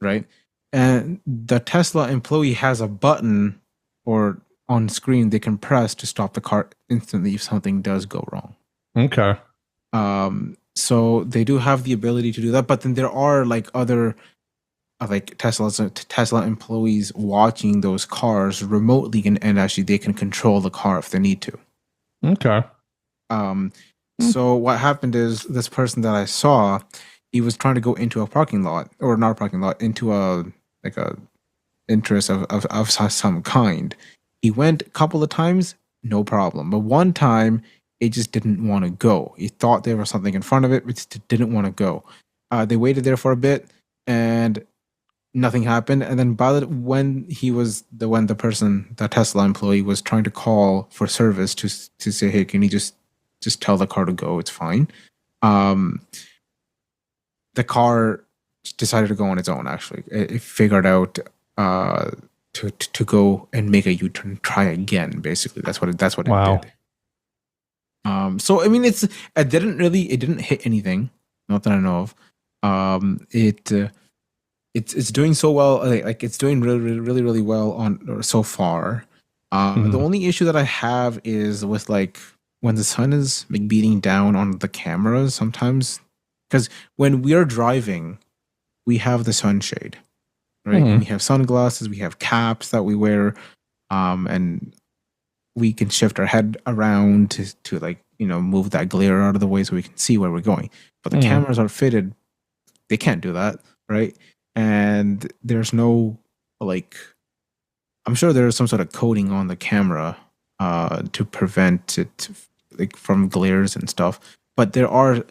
right? And the Tesla employee has a button or on screen they can press to stop the car instantly if something does go wrong. Okay. So they do have the ability to do that, but then there are like other like Tesla employees watching those cars remotely, and actually they can control the car if they need to. Okay. So what happened is this person that I saw, he was trying to go into a parking lot, or not a parking lot, into a interest of some kind. He went a couple of times, no problem. But one time, it just didn't want to go. He thought there was something in front of it, but it didn't want to go. They waited there for a bit, and nothing happened. And then when the Tesla employee was trying to call for service to say, hey, can you just tell the car to go? It's fine. The car decided to go on its own. Actually, it figured out to go and make a U-turn, try again. Basically, that's what it did. So I mean, it didn't hit anything, not that I know of. It's doing so well. Like it's doing really well on so far. The only issue that I have is with like when the sun is like beating down on the cameras sometimes, because when we are driving, we have the sunshade, right? Mhm. We have sunglasses, we have caps that we wear, and we can shift our head around to like, move that glare out of the way so we can see where we're going. But the cameras are fitted, they can't do that, right? And there's no, like, I'm sure there's some sort of coating on the camera to prevent it like from glares and stuff. But there are,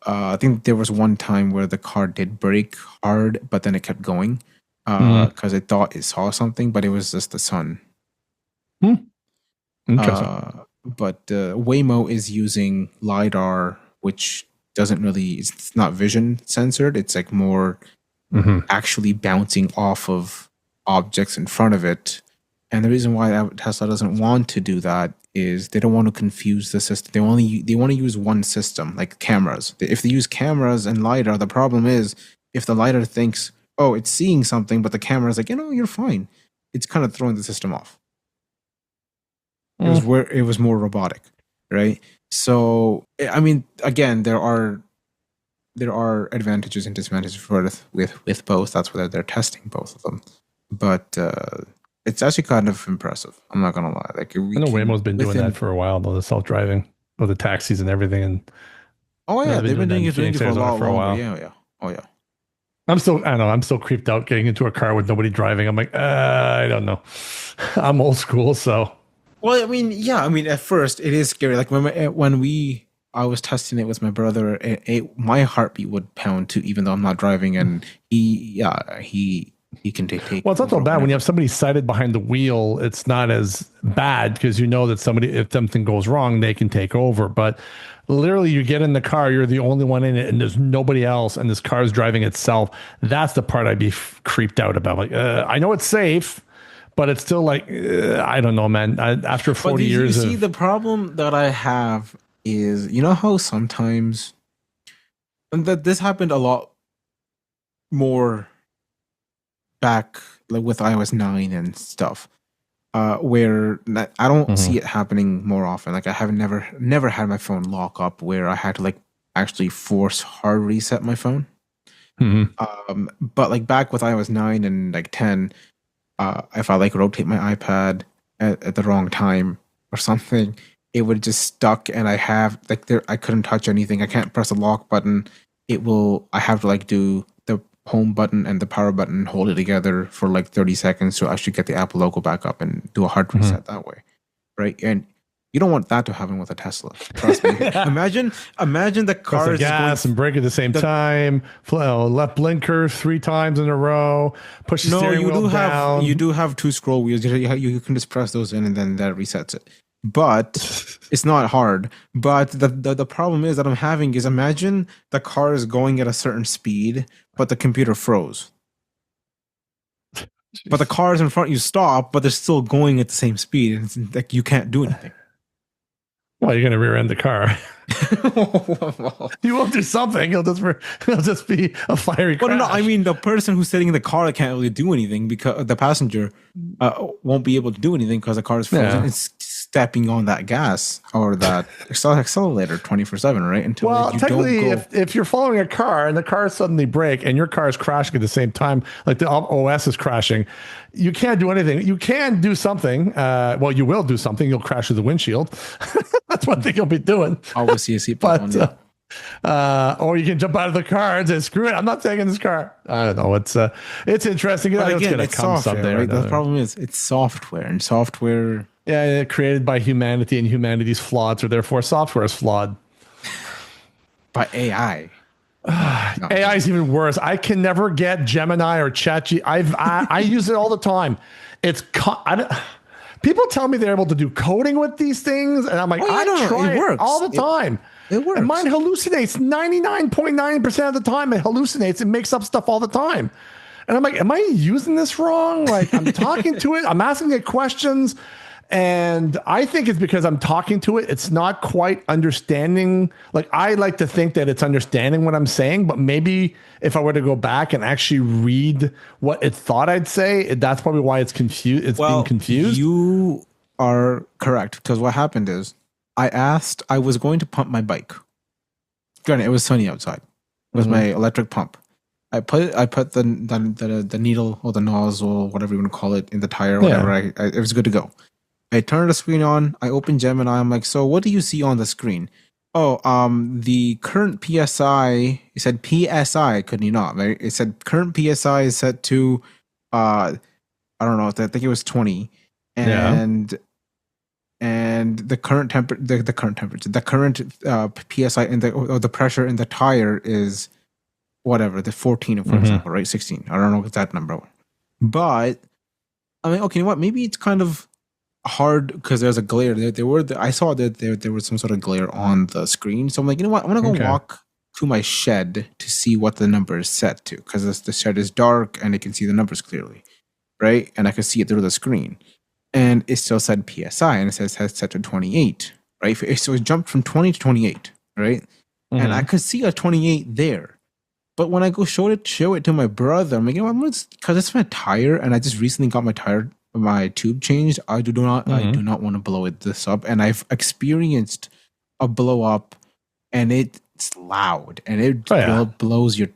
I think there was one time where the car did brake hard, but then it kept going because it thought it saw something, but it was just the sun. Interesting. But Waymo is using LiDAR, which doesn't really, it's not vision censored. It's like more actually bouncing off of objects in front of it. And the reason why Tesla doesn't want to do that is they don't want to confuse the system. They want to use one system, like cameras. If they use cameras and LiDAR, the problem is if the LiDAR thinks, oh, it's seeing something, but the camera's like, you're fine. It's kind of throwing the system off. It was more robotic, right? So, I mean, again, there are advantages and disadvantages with both. That's why they're testing both of them. But it's actually kind of impressive. I'm not gonna lie. Like, I know Waymo's been doing that for a while, though, the self-driving, or the taxis and everything. And they've been doing it for a while. Yeah. Oh yeah. I'm still creeped out getting into a car with nobody driving. I'm like, I don't know. I'm old school, so. Well, I mean, yeah. I mean, at first it is scary. Like when I was testing it with my brother, my heartbeat would pound too, even though I'm not driving, and he can take. Well, it's not so bad when you have somebody sighted behind the wheel. It's not as bad because you know that if something goes wrong, they can take over. But literally, you get in the car, you're the only one in it, and there's nobody else, and this car is driving itself. That's the part I'd be creeped out about. Like, I know it's safe, but it's still like, I don't know, man. After 40 years, you see, the problem that I have is, how sometimes, and that this happened a lot more back, like with iOS 9 and stuff, where I don't see it happening more often. Like I have never had my phone lock up where I had to like actually force hard reset my phone. But like back with iOS 9 and like 10, if I like rotate my iPad at the wrong time or something, it would just stuck, and I couldn't touch anything. I can't press the lock button. I have to like do the home button and the power button, hold it together for like 30 seconds to actually get the Apple logo back up and do a hard reset that way, right? And you don't want that to happen with a Tesla. Trust me. Imagine the car is gas and brake at the same time. Left blinker 3 times in a row. Push the steering wheel down. You do have 2 scroll wheels. You can just press those in, and then that resets it. But it's not hard. But the problem is that I'm having is, imagine the car is going at a certain speed, but the computer froze. Jeez. But the cars in front of you stop, but they're still going at the same speed, and it's like you can't do anything. Well, you're going to rear end the car. You won't do something. He'll just be a fiery crash. Well, no, I mean the person who's sitting in the car can't really do anything because the passenger won't be able to do anything because the car is frozen. Yeah. It's stepping on that gas or that accelerator 24/7, right? Until technically, if you're following a car and the car suddenly brake and your car is crashing at the same time, like the OS is crashing, you can't do anything. You can do something. Well, you will do something. You'll crash through the windshield. That's one thing you'll be doing. Always see a seatbelt on. Or you can jump out of the car and say, "Screw it, I'm not taking this car." I don't know. It's interesting. But again, it's software, right? The problem is it's software, and software. Yeah, created by humanity, and humanity's flawed, so therefore software is flawed. By AI. AI is even worse. I can never get Gemini or ChatGPT. I use it all the time. People tell me they're able to do coding with these things, and I'm like, I try it all the time. It works. And mine hallucinates 99.9% of the time. It hallucinates and makes up stuff all the time. And I'm like, am I using this wrong? Like, I'm talking to it. I'm asking it questions. And I think it's because I'm talking to it. It's not quite understanding. Like, I like to think that it's understanding what I'm saying, but maybe if I were to go back and actually read what it thought I'd say, that's probably why it's confused. Being confused. You are correct, because what happened is I was going to pump my bike. Granted, it was sunny outside. It was my electric pump. I put the needle or the nozzle, whatever you want to call it, in the tire, whatever. It was good to go. I turned the screen on. I opened Gemini. I'm like, so what do you see on the screen? Oh, the current PSI. It said PSI. Could you not? Right? It said current PSI is set to, I don't know. I think it was 20, and the current the current PSI in the pressure in the tire is whatever, the 14, for example, right? 16. I don't know what that number. But I mean, okay, you know what? Maybe it's kind of hard because there's a glare. I saw that there was some sort of glare on the screen. So I'm like, you know what? I'm gonna go walk to my shed to see what the number is set to, because the shed is dark and I can see the numbers clearly, right? And I can see it through the screen. And it still said PSI, and it says has set to 28, right? So it jumped from 20 to 28, right? And I could see a 28 there. But when I go show it to my brother, I'm like, you know, because it's my tire, and I just recently got my tube changed. I do not want to blow this up, and I've experienced a blow up, and it's loud, and it blows your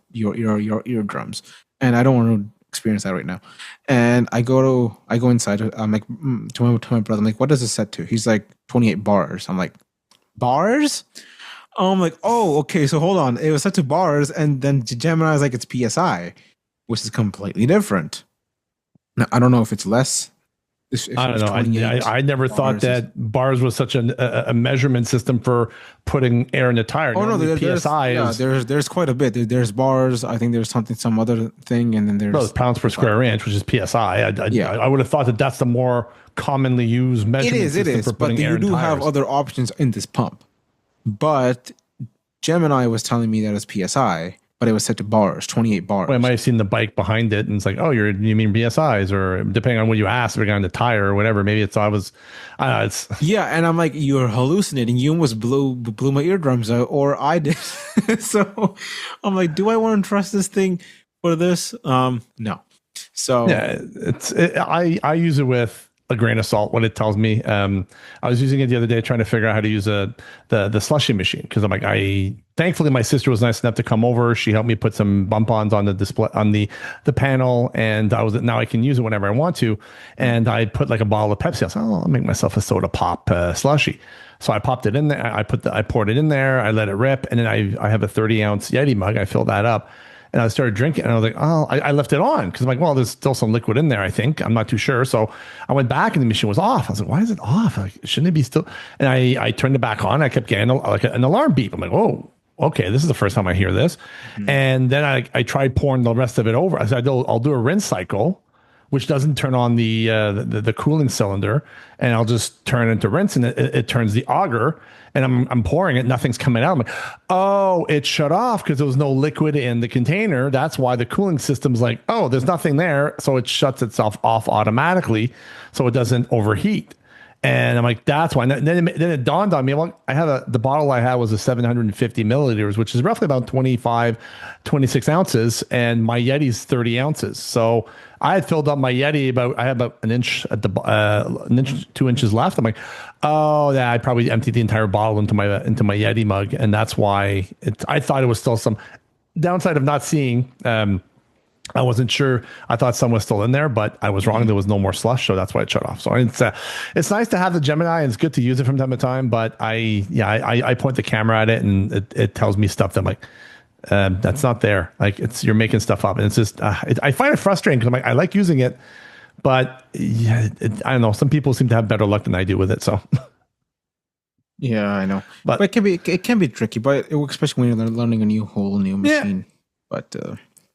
eardrums, and I don't want to experience that right now. And I go inside. I'm like to my brother, I'm like, what does it set to? He's like 28 bars. I'm like, bars? I'm like, oh, okay, so hold on. It was set to bars, and then Gemini is like, it's PSI, which is completely different. Now, I don't know if it's less. I don't know. I never thought that bars was such a measurement system for putting air in the tire. Oh, no, there's quite a bit. There's bars. I think there's some other thing, and then there's pounds per square inch, which is PSI. I would have thought that that's the more commonly used measurement system for putting air in tires. But you do have other options in this pump. But Gemini was telling me that it's PSI, but it was set to bars, 28 bars. Well, I might have seen the bike behind it, and it's like, oh, you mean PSIs, or depending on what you asked regarding the tire or whatever. Maybe it's yeah, and I'm like, you're hallucinating. You almost blew my eardrums out, or I did. So I'm like, do I want to trust this thing for this? No. So yeah, I use it with a grain of salt what it tells me. I was using it the other day trying to figure out how to use the slushy machine, because I'm like, thankfully my sister was nice enough to come over. She helped me put some bump-ons on the display on the panel, and now I can use it whenever I want to. And I put like a bottle of Pepsi. I was like, I'll make myself a soda pop slushy. So I popped it in there. I poured it in there. I let it rip, and then I have a 30-ounce Yeti mug. I filled that up. And I started drinking, and I was like, oh, I left it on because I'm like, well, there's still some liquid in there, I think. I'm not too sure. So I went back, and the machine was off. I was like, why is it off? Like, shouldn't it be still? And I turned it back on. I kept getting like an alarm beep. I'm like, whoa, okay, this is the first time I hear this. And then I tried pouring the rest of it over. I said, I'll do a rinse cycle, which doesn't turn on the cooling cylinder, and I'll just turn it into rinse, and it turns the auger. And I'm pouring it, nothing's coming out. I'm like, oh, it shut off because there was no liquid in the container. That's why the cooling system's like, oh, there's nothing there. So it shuts itself off automatically so it doesn't overheat. And I'm like, that's why. And then it dawned on me. Well, the bottle I had was a 750 milliliters, which is roughly about 26 ounces. And my Yeti's 30 ounces. So I had filled up my Yeti I had about an inch at an inch, 2 inches left. I'm like, oh, yeah, I probably emptied the entire bottle into my Yeti mug. And that's why I thought it was still some downside of not seeing, I wasn't sure. I thought some was still in there, but I was wrong. There was no more slush, so that's why it shut off. So it's nice to have the Gemini, and it's good to use it from time to time. But I point the camera at it, and it tells me stuff that I'm like, that's not there. Like you're making stuff up, and it's just I find it frustrating because I'm like, I like using it, but I don't know. Some people seem to have better luck than I do with it. So. Yeah, I know, but it can be tricky, but especially when you're learning a whole new machine. Yeah. But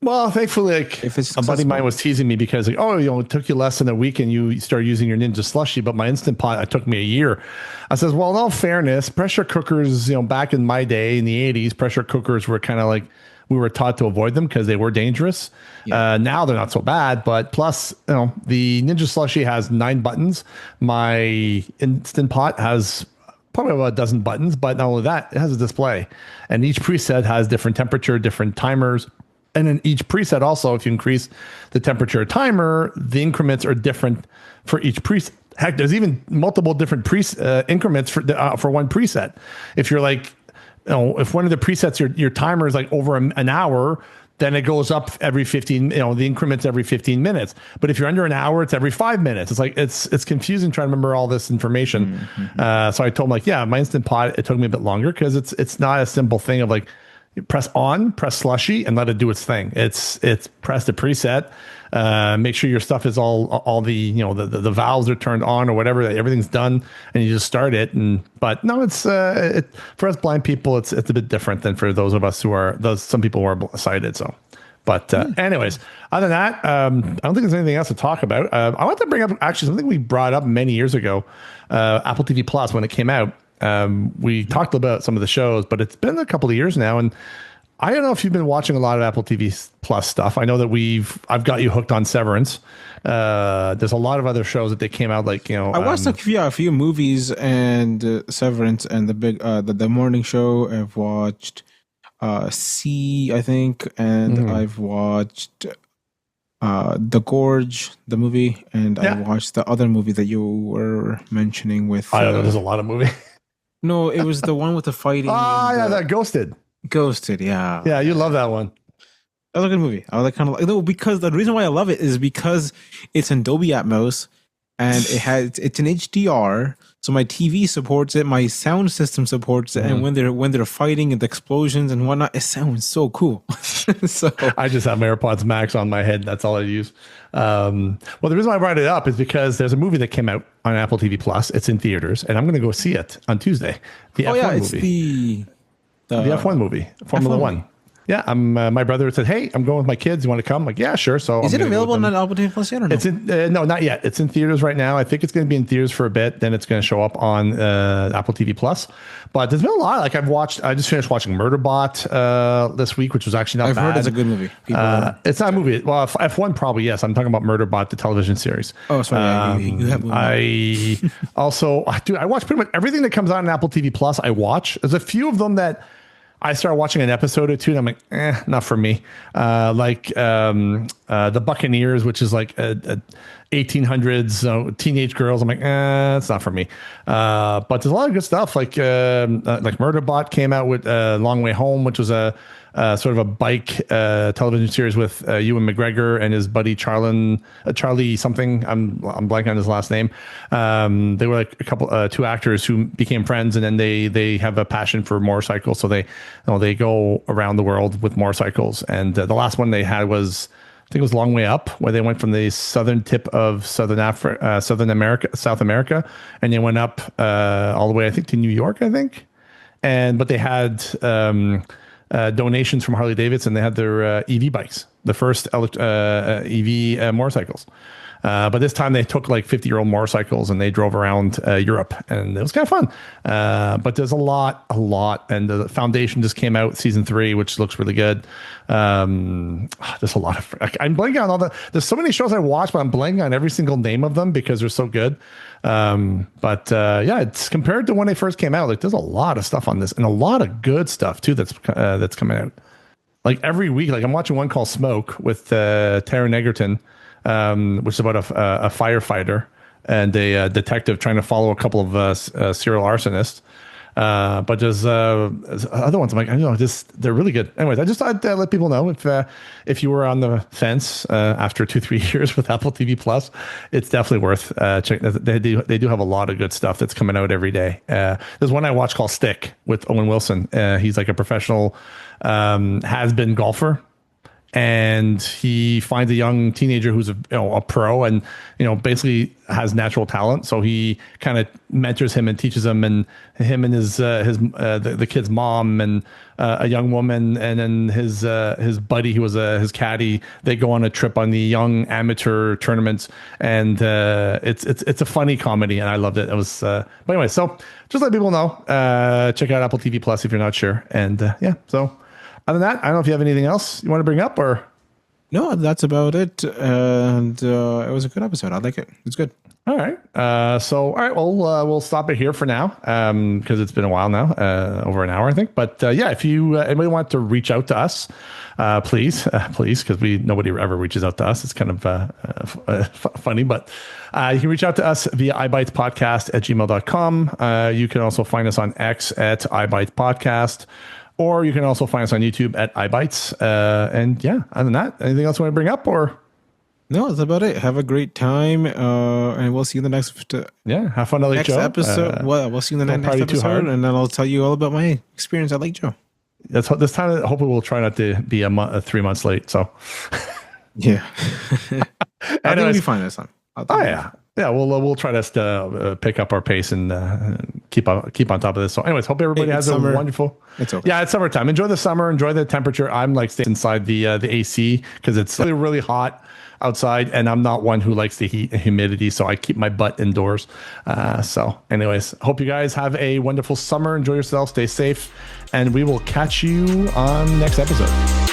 well, thankfully, if a buddy of mine was teasing me because like, oh, it took you less than a week and you started using your Ninja Slushy, but my Instant Pot, it took me a year. I says, well, in all fairness, pressure cookers, back in my day in the 80s, pressure cookers were kind of like, we were taught to avoid them because they were dangerous. Yeah. Now they're not so bad, but plus, the Ninja Slushy has 9 buttons. My Instant Pot has probably about a dozen buttons, but not only that, it has a display, and each preset has different temperature, different timers. And in each preset also, if you increase the temperature timer, the increments are different for each preset. Heck, there's even multiple different increments for one preset. If you're like, if one of the presets, your timer is like over an hour, then it goes up every 15, the increments every 15 minutes. But if you're under an hour, it's every 5 minutes. It's like, it's confusing trying to remember all this information. So I told him like, yeah, my Instant Pot, it took me a bit longer because it's not a simple thing of like, press on, press slushy, and let it do its thing. It's press the preset, make sure your stuff is all the the valves are turned on or whatever, everything's done, and you just start it. But no, it's for us blind people, it's a bit different than for those of us some people who are sighted. So, but anyways, other than that, I don't think there's anything else to talk about. I want to bring up actually something we brought up many years ago, Apple TV Plus when it came out. We talked about some of the shows, but it's been a couple of years now, and I don't know if you've been watching a lot of Apple TV Plus stuff. I know that I've got you hooked on Severance. There's a lot of other shows that they came out like I watched a few movies and Severance and the morning show. I've watched C, I think, and I've watched The Gorge, the movie, and I watched the other movie that you were mentioning with. I don't know. There's a lot of movie. No, it was the one with the fighting. That Ghosted. Ghosted, yeah. Yeah, you love that one. That was a good movie. I was like because the reason why I love it is because it's in Dolby Atmos and it's in HDR. So my TV supports it, my sound system supports it, and when they're fighting and the explosions and whatnot, it sounds so cool. So I just have my AirPods Max on my head. That's all I use. Well, the reason why I brought it up is because there's a movie that came out on Apple TV Plus. It's in theaters, and I'm going to go see it on Tuesday. The F1 movie. The F1 movie, Formula One. Yeah, my brother said, "Hey, I'm going with my kids. You want to come?" I'm like, yeah, sure. So is it available on Apple TV Plus yet or no? It's in, no, not yet. It's in theaters right now. I think it's going to be in theaters for a bit. Then it's going to show up on Apple TV Plus. But there's been a lot. Like I just finished watching Murderbot this week, which was actually not bad. I've heard it's a good movie. It's not a movie. Well, F1 probably, yes. I'm talking about Murderbot, the television series. Oh, sorry. You have I also, dude, I watch pretty much everything that comes out on Apple TV Plus. I watch. There's a few of them that I started watching an episode or two, and I'm like, not for me. The Buccaneers, which is like 1800s teenage girls. I'm like, it's not for me. But there's a lot of good stuff. Like Murderbot came out with Long Way Home, which was a sort of a bike television series with Ewan McGregor and his buddy Charlie something. I'm blanking on his last name. They were like two actors who became friends, and then they have a passion for motorcycles, so they go around the world with motorcycles. And the last one they had was, I think it was Long Way Up, where they went from the southern tip of South America, and they went up all the way, I think, to New York, I think. But they had donations from Harley Davidson. They had their EV bikes, the first EV motorcycles. But this time they took like 50-year-old motorcycles and they drove around Europe, and it was kind of fun. But there's a lot. And the Foundation just came out, season 3, which looks really good. There's a lot of, I'm blanking on there's so many shows I watch, but I'm blanking on every single name of them because they're so good. Yeah, it's compared to when they first came out, like there's a lot of stuff on this and a lot of good stuff too that's coming out. Like every week, like I'm watching one called Smoke with Taron Egerton, which is about a firefighter and a detective trying to follow a couple of serial arsonists. But there's other ones. I'm like, I know, they're really good. Anyways, I just thought I'd let people know if you were on the fence after 2-3 years with Apple TV Plus, it's definitely worth checking. They do have a lot of good stuff that's coming out every day. There's one I watch called Stick with Owen Wilson. He's like a professional has-been golfer. And he finds a young teenager who's a pro and basically has natural talent. So he kind of mentors him and teaches him, and him and the kid's mom and a young woman, and then his buddy who was his caddy. They go on a trip on the young amateur tournaments, and it's a funny comedy, and I loved it. It was but anyway. So just let people know. Check out Apple TV Plus if you're not sure, and yeah. So. Other than that, I don't know if you have anything else you want to bring up or. No, that's about it. And it was a good episode. I like it. It's good. All right. All right. Well, we'll stop it here for now because it's been a while now, over an hour, I think. But yeah, if you anybody want to reach out to us, please, because nobody ever reaches out to us. It's kind of funny, but you can reach out to us via eyebytespodcast@gmail.com. You can also find us on X at eyebytespodcast, or you can also find us on YouTube at eyeBytes. And yeah, other than that, anything else you want to bring up or? No, that's about it. Have a great time, and we'll see you in the next. Have fun at Lake Joe. Episode. We'll see you in the next episode, and then I'll tell you all about my experience at Lake Joe. This time, hopefully, we'll try not to be 3 months late. So, yeah, I think we'll be fine this time. Yeah. We'll try to pick up our pace and keep on top of this. So, anyways, hope everybody has a wonderful. It's okay. Yeah, it's summertime. Enjoy the summer. Enjoy the temperature. I'm like staying inside the AC because it's really, really hot outside, and I'm not one who likes the heat and humidity, so I keep my butt indoors. So anyways, hope you guys have a wonderful summer. Enjoy yourself, stay safe, and we will catch you on next episode.